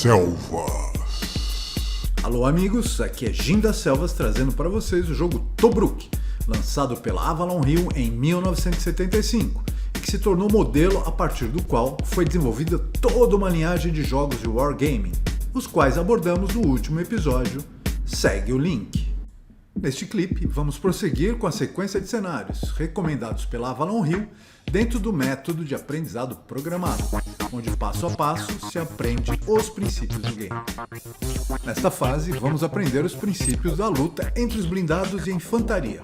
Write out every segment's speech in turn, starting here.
Selvas. Alô amigos, aqui é Jim das Selvas trazendo para vocês o jogo Tobruk, lançado pela Avalon Hill em 1975 e que se tornou modelo a partir do qual foi desenvolvida toda uma linhagem de jogos de wargaming, os quais abordamos no último episódio. Segue o link. Neste clipe, vamos prosseguir com a sequência de cenários recomendados pela Avalon Hill dentro do método de aprendizado programado, onde passo a passo se aprende os princípios do game. Nesta fase, vamos aprender os princípios da luta entre os blindados e a infantaria,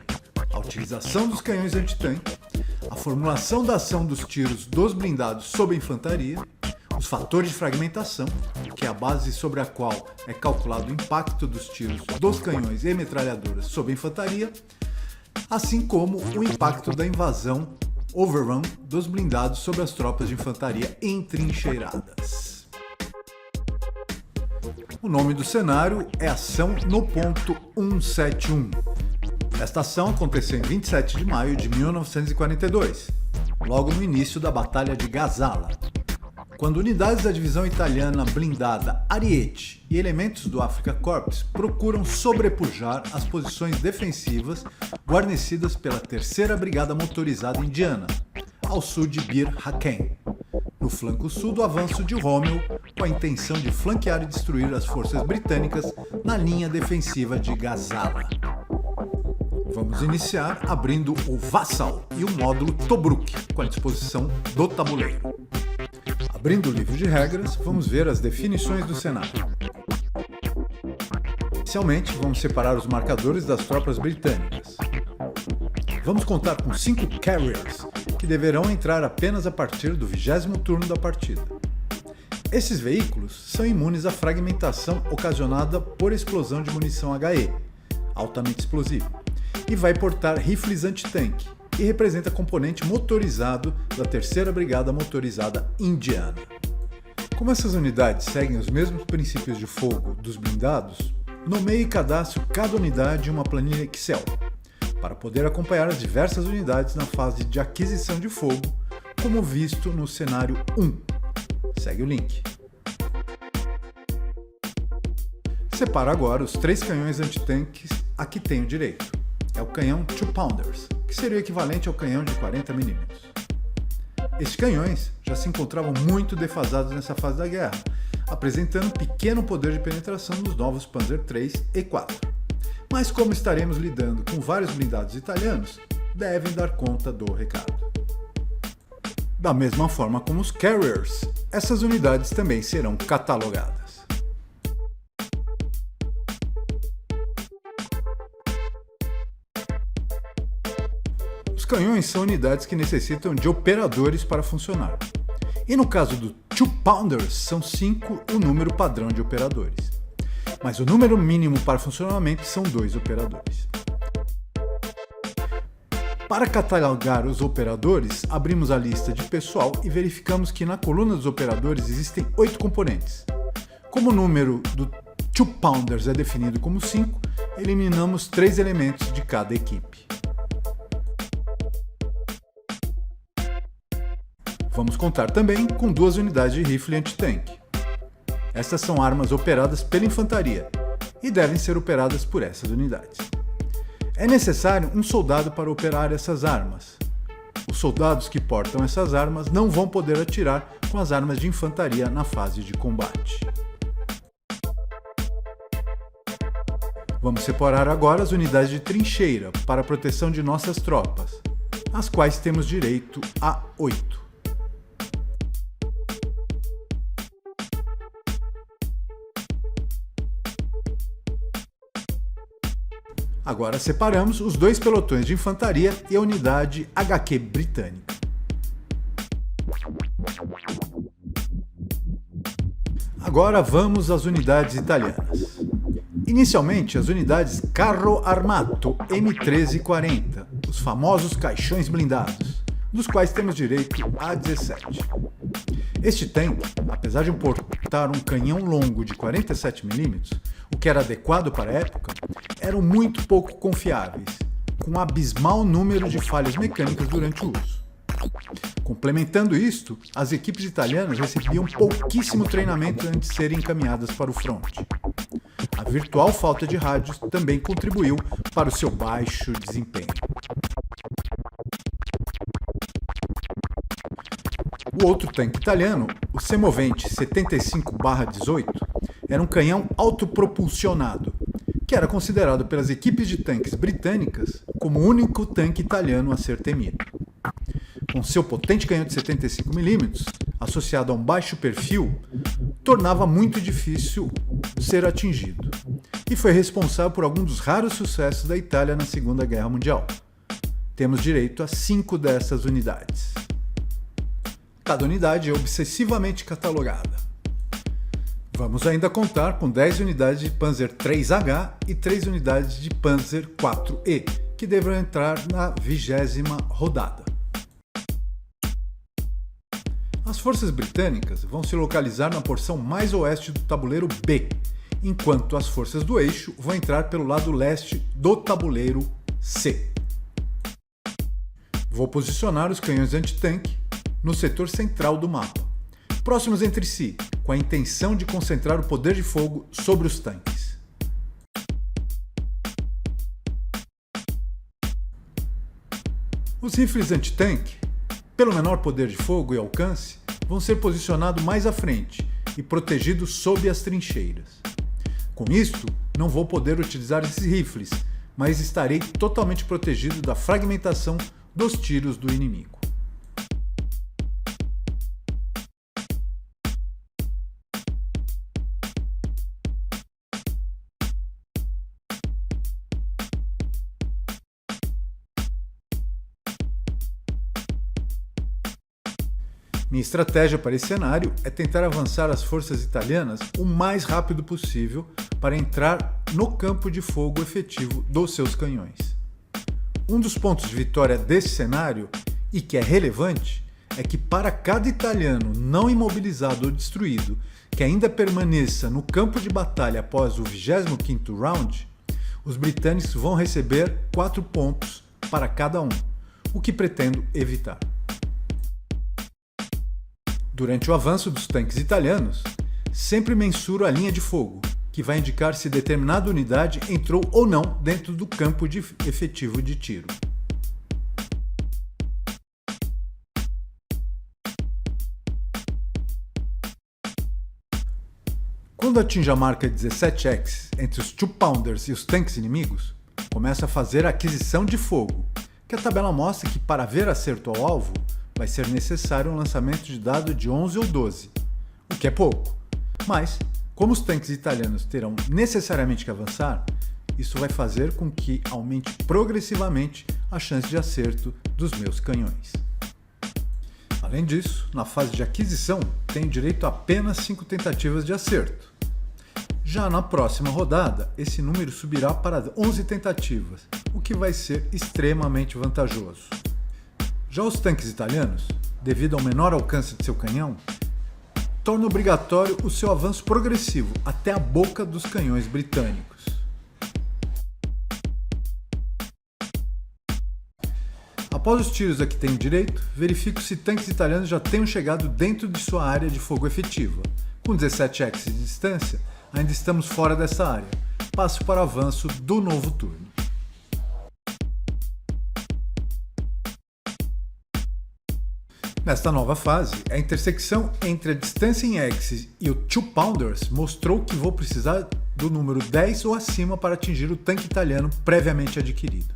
a utilização dos canhões antitanque, a formulação da ação dos tiros dos blindados sob a infantaria, os fatores de fragmentação, que é a base sobre a qual é calculado o impacto dos tiros dos canhões e metralhadoras sobre a infantaria, assim como o impacto da invasão overrun dos blindados sobre as tropas de infantaria entrincheiradas. O nome do cenário é Ação no Ponto 171. Esta ação aconteceu em 27 de maio de 1942, logo no início da Batalha de Gazala, quando unidades da divisão italiana blindada Ariete e elementos do Afrika Korps procuram sobrepujar as posições defensivas guarnecidas pela 3ª Brigada Motorizada Indiana, ao sul de Bir Hakeim, no flanco sul do avanço de Rommel, com a intenção de flanquear e destruir as forças britânicas na linha defensiva de Gazala. Vamos iniciar abrindo o Vassal e o módulo Tobruk, com a disposição do tabuleiro. Abrindo o livro de regras, vamos ver as definições do cenário. Inicialmente, vamos separar os marcadores das tropas britânicas. Vamos contar com 5 carriers, que deverão entrar apenas a partir do 20º turno da partida. Esses veículos são imunes à fragmentação ocasionada por explosão de munição HE, altamente explosiva, e vai portar rifles antitanque, e representa componente motorizado da 3ª Brigada Motorizada Indiana. Como essas unidades seguem os mesmos princípios de fogo dos blindados, nomeie e cadastre cada unidade em uma planilha Excel, para poder acompanhar as diversas unidades na fase de aquisição de fogo, como visto no cenário 1. Segue o link. Separa agora os 3 canhões antitanques a que tenho direito. É o canhão 2-pounders, que seria o equivalente ao canhão de 40 mm. Estes canhões já se encontravam muito defasados nessa fase da guerra, apresentando pequeno poder de penetração dos novos Panzer III e IV. Mas como estaremos lidando com vários blindados italianos, devem dar conta do recado. Da mesma forma como os carriers, essas unidades também serão catalogadas. Os canhões são unidades que necessitam de operadores para funcionar. E no caso do 2-pounders, são 5 o número padrão de operadores. Mas o número mínimo para funcionamento são 2 operadores. Para catalogar os operadores, abrimos a lista de pessoal e verificamos que na coluna dos operadores existem 8 componentes. Como o número do 2-pounders é definido como 5, eliminamos 3 elementos de cada equipe. Vamos contar também com 2 unidades de rifle antitanque. Estas são armas operadas pela infantaria e devem ser operadas por essas unidades. É necessário um soldado para operar essas armas. Os soldados que portam essas armas não vão poder atirar com as armas de infantaria na fase de combate. Vamos separar agora as unidades de trincheira para a proteção de nossas tropas, as quais temos direito a 8. Agora separamos os 2 pelotões de infantaria e a unidade HQ britânica. Agora vamos às unidades italianas. Inicialmente, as unidades Carro Armato M1340, os famosos caixões blindados, dos quais temos direito a 17. Este tanque, apesar de portar um canhão longo de 47 mm, o que era adequado para a época, eram muito pouco confiáveis, com um abismal número de falhas mecânicas durante o uso. Complementando isto, as equipes italianas recebiam pouquíssimo treinamento antes de serem encaminhadas para o fronte. A virtual falta de rádios também contribuiu para o seu baixo desempenho. O outro tanque italiano, o Semovente 75/18, era um canhão autopropulsionado, que era considerado pelas equipes de tanques britânicas como o único tanque italiano a ser temido. Com seu potente canhão de 75mm, associado a um baixo perfil, tornava muito difícil ser atingido, e foi responsável por alguns dos raros sucessos da Itália na Segunda Guerra Mundial. Temos direito a 5 dessas unidades. Cada unidade é obsessivamente catalogada. Vamos ainda contar com 10 unidades de Panzer IIIH e 3 unidades de Panzer IV-E, que deverão entrar na 20ª rodada. As forças britânicas vão se localizar na porção mais oeste do tabuleiro B, enquanto as forças do eixo vão entrar pelo lado leste do tabuleiro C. Vou posicionar os canhões antitanque no setor central do mapa, próximos entre si, com a intenção de concentrar o poder de fogo sobre os tanques. Os rifles antitanque, pelo menor poder de fogo e alcance, vão ser posicionados mais à frente e protegidos sob as trincheiras. Com isto, não vou poder utilizar esses rifles, mas estarei totalmente protegido da fragmentação dos tiros do inimigo. Minha estratégia para esse cenário é tentar avançar as forças italianas o mais rápido possível para entrar no campo de fogo efetivo dos seus canhões. Um dos pontos de vitória desse cenário, e que é relevante, é que para cada italiano não imobilizado ou destruído que ainda permaneça no campo de batalha após o 25º round, os britânicos vão receber 4 pontos para cada um, o que pretendo evitar. Durante o avanço dos tanques italianos, sempre mensuro a linha de fogo, que vai indicar se determinada unidade entrou ou não dentro do campo efetivo de tiro. Quando atinge a marca 17x entre os 2-pounders e os tanques inimigos, começa a fazer a aquisição de fogo, que a tabela mostra que para haver acerto ao alvo, vai ser necessário um lançamento de dado de 11 ou 12, o que é pouco. Mas, como os tanques italianos terão necessariamente que avançar, isso vai fazer com que aumente progressivamente a chance de acerto dos meus canhões. Além disso, na fase de aquisição, tenho direito a apenas 5 tentativas de acerto. Já na próxima rodada, esse número subirá para 11 tentativas, o que vai ser extremamente vantajoso. Já os tanques italianos, devido ao menor alcance de seu canhão, torna obrigatório o seu avanço progressivo até a boca dos canhões britânicos. Após os tiros a que tenho direito, verifico se tanques italianos já tenham chegado dentro de sua área de fogo efetiva. Com 17x de distância, ainda estamos fora dessa área. Passo para o avanço do novo turno. Nesta nova fase, a intersecção entre a distância em axis e o 2-pounders mostrou que vou precisar do número 10 ou acima para atingir o tanque italiano previamente adquirido.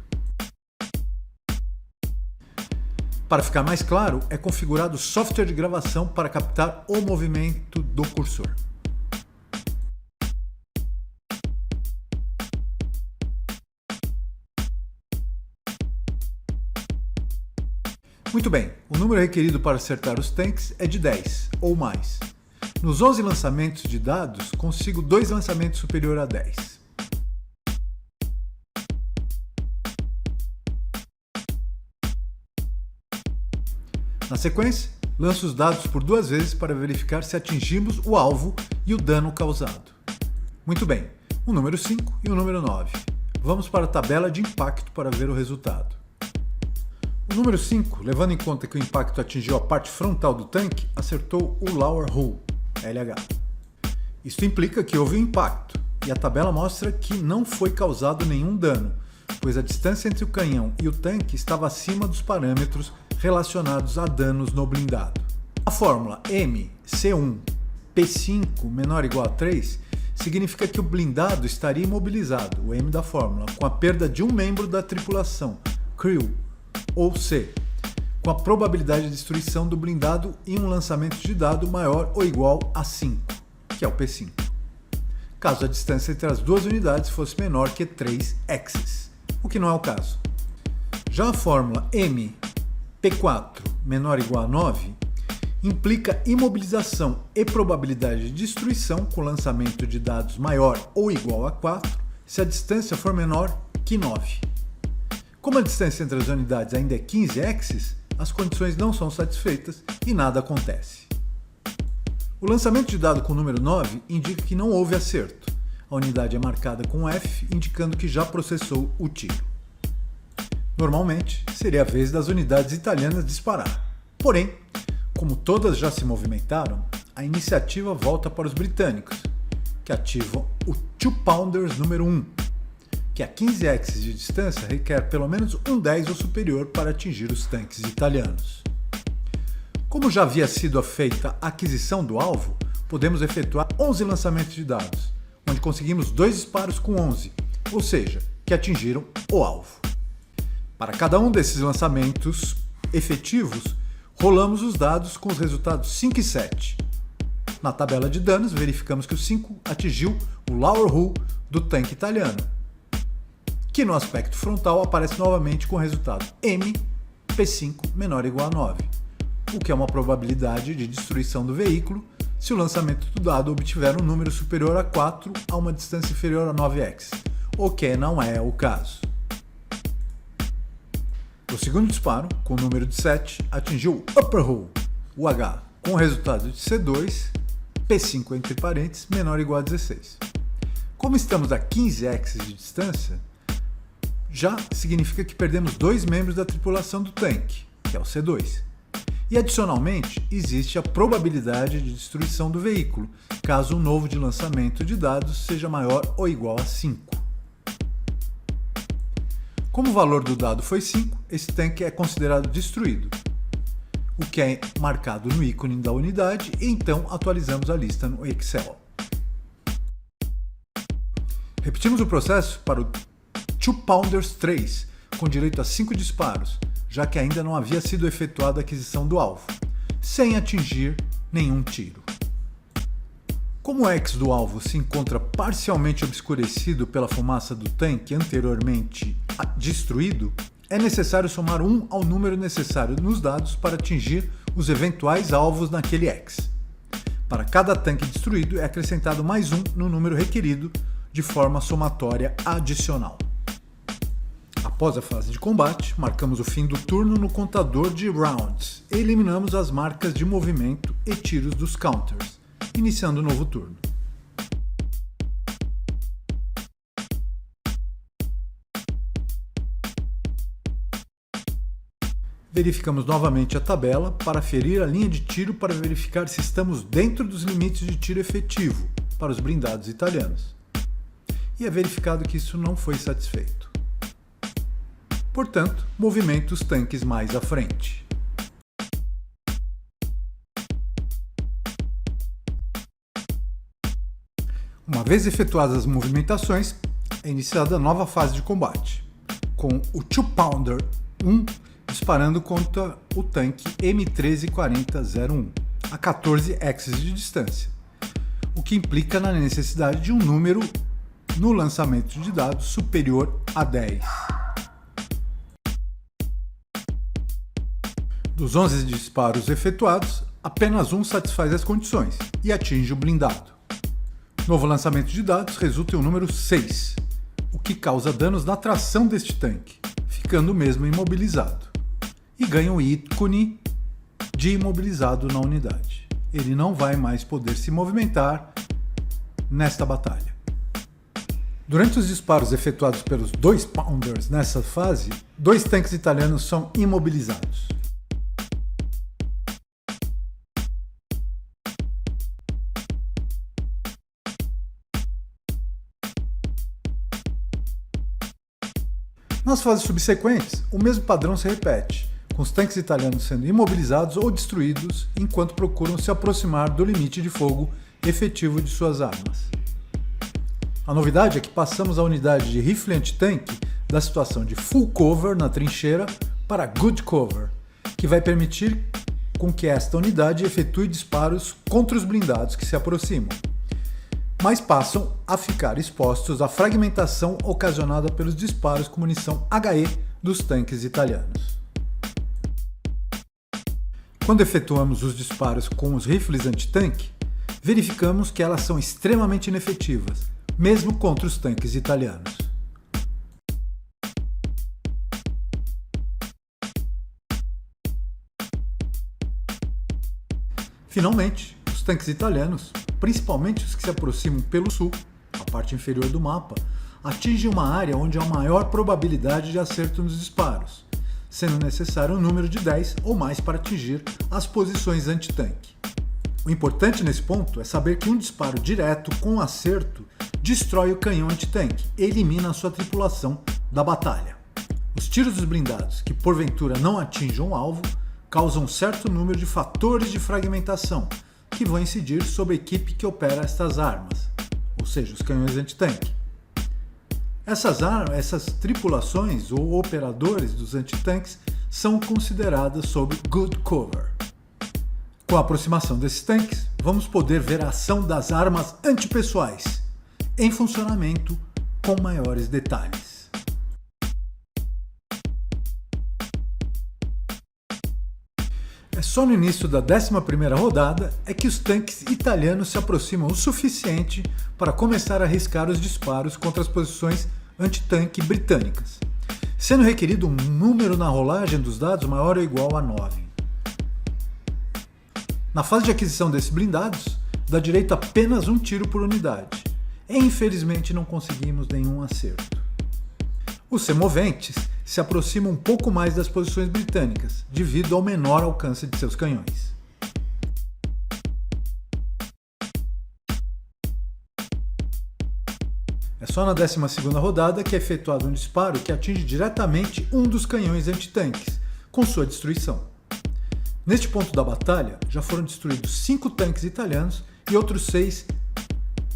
Para ficar mais claro, é configurado o software de gravação para captar o movimento do cursor. Muito bem, o número requerido para acertar os tanques é de 10 ou mais. Nos 11 lançamentos de dados, consigo 2 lançamentos superior a 10. Na sequência, lanço os dados por 2 vezes para verificar se atingimos o alvo e o dano causado. Muito bem, o número 5 e o número 9. Vamos para a tabela de impacto para ver o resultado. O número 5, levando em conta que o impacto atingiu a parte frontal do tanque, acertou o Lower Hull, LH. Isso implica que houve um impacto, e a tabela mostra que não foi causado nenhum dano, pois a distância entre o canhão e o tanque estava acima dos parâmetros relacionados a danos no blindado. A fórmula MC1 P5 menor ou igual a 3 significa que o blindado estaria imobilizado, o M da fórmula, com a perda de um membro da tripulação, crew, ou C, com a probabilidade de destruição do blindado em um lançamento de dado maior ou igual a 5, que é o P5, caso a distância entre as duas unidades fosse menor que 3 axes, o que não é o caso. Já a fórmula M P4 menor ou igual a 9 implica imobilização e probabilidade de destruição com lançamento de dados maior ou igual a 4 se a distância for menor que 9. Como a distância entre as unidades ainda é 15 axes, as condições não são satisfeitas e nada acontece. O lançamento de dado com o número 9 indica que não houve acerto. A unidade é marcada com F, indicando que já processou o tiro. Normalmente, seria a vez das unidades italianas disparar. Porém, como todas já se movimentaram, a iniciativa volta para os britânicos, que ativam o Two Pounders número 1, que a 15 axes de distância requer pelo menos um 10 ou superior para atingir os tanques italianos. Como já havia sido feita a aquisição do alvo, podemos efetuar 11 lançamentos de dados, onde conseguimos 2 disparos com 11, ou seja, que atingiram o alvo. Para cada um desses lançamentos efetivos, rolamos os dados com os resultados 5 e 7. Na tabela de danos, verificamos que o 5 atingiu o Lower Hull do tanque italiano, que no aspecto frontal aparece novamente com o resultado M P5 menor ou igual a 9, o que é uma probabilidade de destruição do veículo se o lançamento do dado obtiver um número superior a 4 a uma distância inferior a 9 axes, o que não é o caso. O segundo disparo, com o número de 7, atingiu o Upper Hull, o H, com o resultado de C2, P5 entre parênteses, menor ou igual a 16. Como estamos a 15 axes de distância, já significa que perdemos 2 membros da tripulação do tanque, que é o C2. E adicionalmente, existe a probabilidade de destruição do veículo, caso um novo de lançamento de dados seja maior ou igual a 5. Como o valor do dado foi 5, esse tanque é considerado destruído, o que é marcado no ícone da unidade, e então atualizamos a lista no Excel. Repetimos o processo para o Two Pounders 3, com direito a 5 disparos, já que ainda não havia sido efetuada a aquisição do alvo, sem atingir nenhum tiro. Como o X do alvo se encontra parcialmente obscurecido pela fumaça do tanque anteriormente destruído, é necessário somar 1 ao número necessário nos dados para atingir os eventuais alvos naquele X. Para cada tanque destruído é acrescentado mais 1 no número requerido de forma somatória adicional. Após a fase de combate, marcamos o fim do turno no contador de rounds e eliminamos as marcas de movimento e tiros dos counters, iniciando o novo turno. Verificamos novamente a tabela para aferir a linha de tiro para verificar se estamos dentro dos limites de tiro efetivo para os blindados italianos. E é verificado que isso não foi satisfeito. Portanto, movimenta os tanques mais à frente. Uma vez efetuadas as movimentações, é iniciada a nova fase de combate, com o Two Pounder 1 disparando contra o tanque M1340-01 a 14 axes de distância, o que implica na necessidade de um número no lançamento de dados superior a 10. Dos 11 disparos efetuados, apenas um satisfaz as condições e atinge o blindado. Novo lançamento de dados resulta em um número 6, o que causa danos na tração deste tanque, ficando mesmo imobilizado, e ganha o ícone de imobilizado na unidade. Ele não vai mais poder se movimentar nesta batalha. Durante os disparos efetuados pelos 2 Pounders nessa fase, 2 tanques italianos são imobilizados. Nas fases subsequentes, o mesmo padrão se repete, com os tanques italianos sendo imobilizados ou destruídos enquanto procuram se aproximar do limite de fogo efetivo de suas armas. A novidade é que passamos a unidade de rifle antitanque da situação de full cover na trincheira para good cover, que vai permitir com que esta unidade efetue disparos contra os blindados que se aproximam, mas passam a ficar expostos à fragmentação ocasionada pelos disparos com munição HE dos tanques italianos. Quando efetuamos os disparos com os rifles antitanque, verificamos que elas são extremamente inefetivas, mesmo contra os tanques italianos. Finalmente, os tanques italianos, principalmente os que se aproximam pelo sul, a parte inferior do mapa, atingem uma área onde há maior probabilidade de acerto nos disparos, sendo necessário um número de 10 ou mais para atingir as posições antitanque. O importante nesse ponto é saber que um disparo direto com acerto destrói o canhão antitanque e elimina a sua tripulação da batalha. Os tiros dos blindados que porventura não atinjam o alvo causam um certo número de fatores de fragmentação que vão incidir sobre a equipe que opera estas armas, ou seja, os canhões antitanque. Essas tripulações ou operadores dos antitanques são consideradas sob good cover. Com a aproximação desses tanques, vamos poder ver a ação das armas antipessoais em funcionamento com maiores detalhes. É só no início da 11ª rodada é que os tanques italianos se aproximam o suficiente para começar a arriscar os disparos contra as posições antitanque britânicas, sendo requerido um número na rolagem dos dados maior ou igual a 9. Na fase de aquisição desses blindados, dá direito a apenas um tiro por unidade, e infelizmente não conseguimos nenhum acerto. Os semoventes se aproximam um pouco mais das posições britânicas, devido ao menor alcance de seus canhões. É só na 12ª rodada que é efetuado um disparo que atinge diretamente um dos canhões antitanques, com sua destruição. Neste ponto da batalha, já foram destruídos 5 tanques italianos e outros 6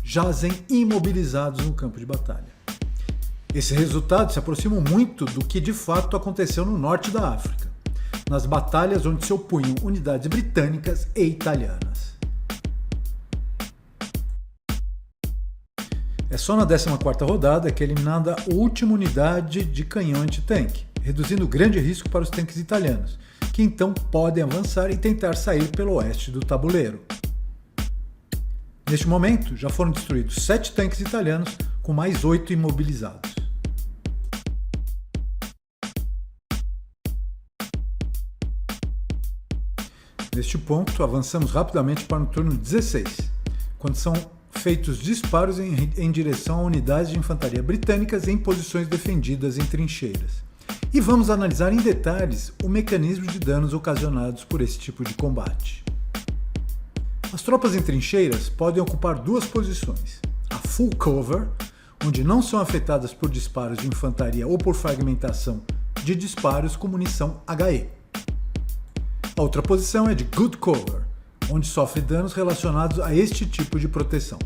jazem imobilizados no campo de batalha. Esses resultados se aproximam muito do que de fato aconteceu no norte da África, nas batalhas onde se opunham unidades britânicas e italianas. É só na 14ª rodada que é eliminada a última unidade de canhão antitanque, reduzindo o grande risco para os tanques italianos, que então podem avançar e tentar sair pelo oeste do tabuleiro. Neste momento, já foram destruídos 7 tanques italianos, com mais 8 imobilizados. Neste ponto, avançamos rapidamente para o turno 16, quando são feitos disparos em direção a unidades de infantaria britânicas em posições defendidas em trincheiras. E vamos analisar em detalhes o mecanismo de danos ocasionados por esse tipo de combate. As tropas em trincheiras podem ocupar 2 posições: a full cover, onde não são afetadas por disparos de infantaria ou por fragmentação de disparos com munição HE. A outra posição é de good cover, onde sofre danos relacionados a este tipo de proteção.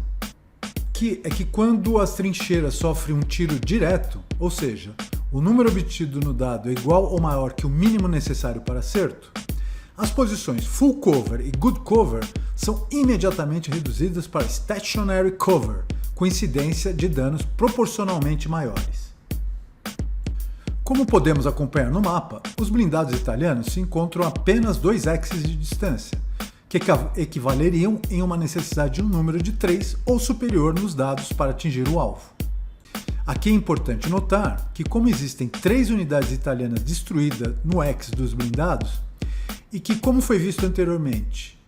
Que quando as trincheiras sofrem um tiro direto, ou seja, o número obtido no dado é igual ou maior que o mínimo necessário para acerto, as posições full cover e good cover são imediatamente reduzidas para stationary cover, com incidência de danos proporcionalmente maiores. Como podemos acompanhar no mapa, os blindados italianos se encontram a apenas 2 axes de distância, que equivaleriam em uma necessidade de um número de 3 ou superior nos dados para atingir o alvo. Aqui é importante notar que, como existem 3 unidades italianas destruídas no X dos blindados, e que, como foi visto anteriormente,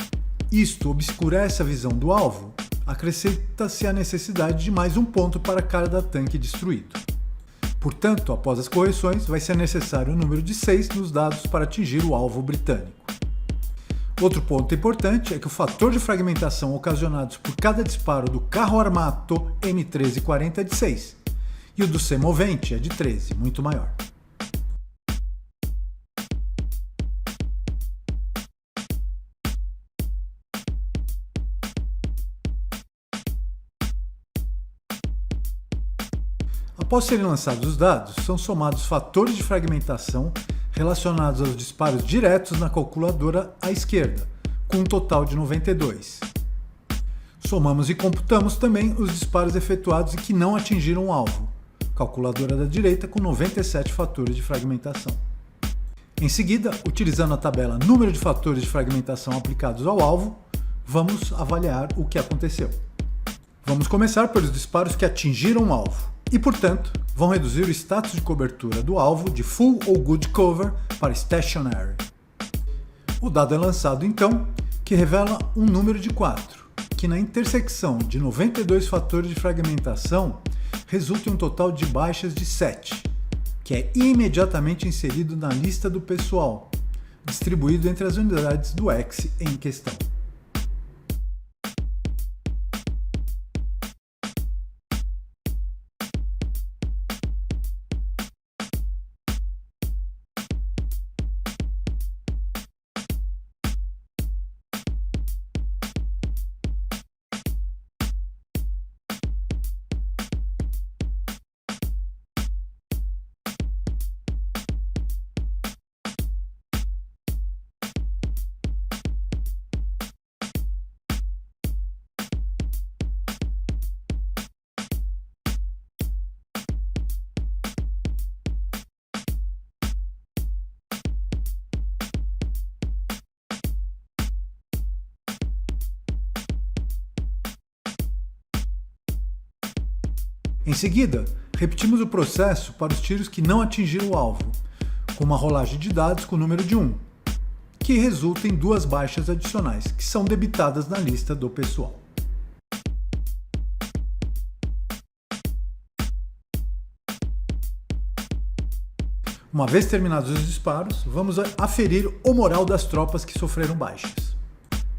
isto obscurece a visão do alvo, acrescenta-se a necessidade de mais um ponto para cada tanque destruído. Portanto, após as correções, vai ser necessário um número de 6 nos dados para atingir o alvo britânico. Outro ponto importante é que o fator de fragmentação ocasionados por cada disparo do carro armato M1340 é de 6, e o do semovente é de 13, muito maior. Após serem lançados os dados, são somados fatores de fragmentação relacionados aos disparos diretos na calculadora à esquerda, com um total de 92. Somamos e computamos também os disparos efetuados e que não atingiram o alvo, calculadora da direita com 97 fatores de fragmentação. Em seguida, utilizando a tabela número de fatores de fragmentação aplicados ao alvo, vamos avaliar o que aconteceu. Vamos começar pelos disparos que atingiram o alvo e, portanto, vão reduzir o status de cobertura do alvo de Full ou Good Cover para Stationary. O dado é lançado então, que revela um número de 4, que na intersecção de 92 fatores de fragmentação resulta em um total de baixas de 7, que é imediatamente inserido na lista do pessoal, distribuído entre as unidades do X em questão. Em seguida, repetimos o processo para os tiros que não atingiram o alvo, com uma rolagem de dados com o número de 1, que resulta em 2 baixas adicionais, que são debitadas na lista do pessoal. Uma vez terminados os disparos, vamos aferir o moral das tropas que sofreram baixas.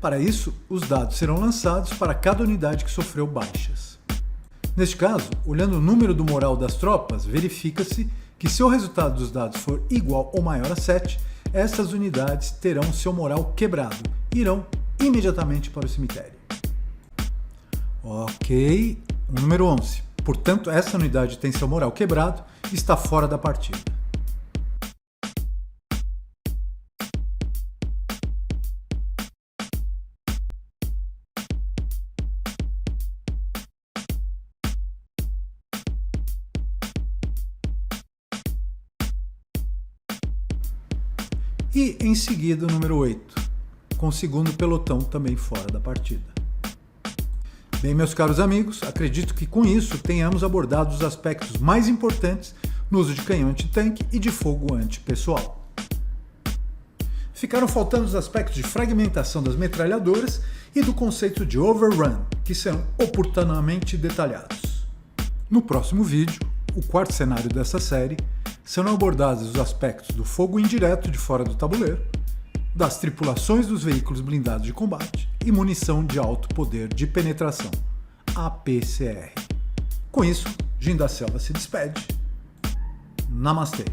Para isso, os dados serão lançados para cada unidade que sofreu baixas. Neste caso, olhando o número do moral das tropas, verifica-se que se o resultado dos dados for igual ou maior a 7, essas unidades terão seu moral quebrado e irão imediatamente para o cemitério. Ok, o número 11. Portanto, essa unidade tem seu moral quebrado e está fora da partida. E, em seguida, o número 8, com o segundo pelotão também fora da partida. Bem, meus caros amigos, acredito que com isso tenhamos abordado os aspectos mais importantes no uso de canhão antitanque e de fogo antipessoal. Ficaram faltando os aspectos de fragmentação das metralhadoras e do conceito de overrun, que serão oportunamente detalhados. No próximo vídeo, o quarto cenário dessa série, serão abordados os aspectos do fogo indireto de fora do tabuleiro, das tripulações dos veículos blindados de combate e munição de alto poder de penetração, APCR. Com isso, Jim da Selva se despede. Namastê!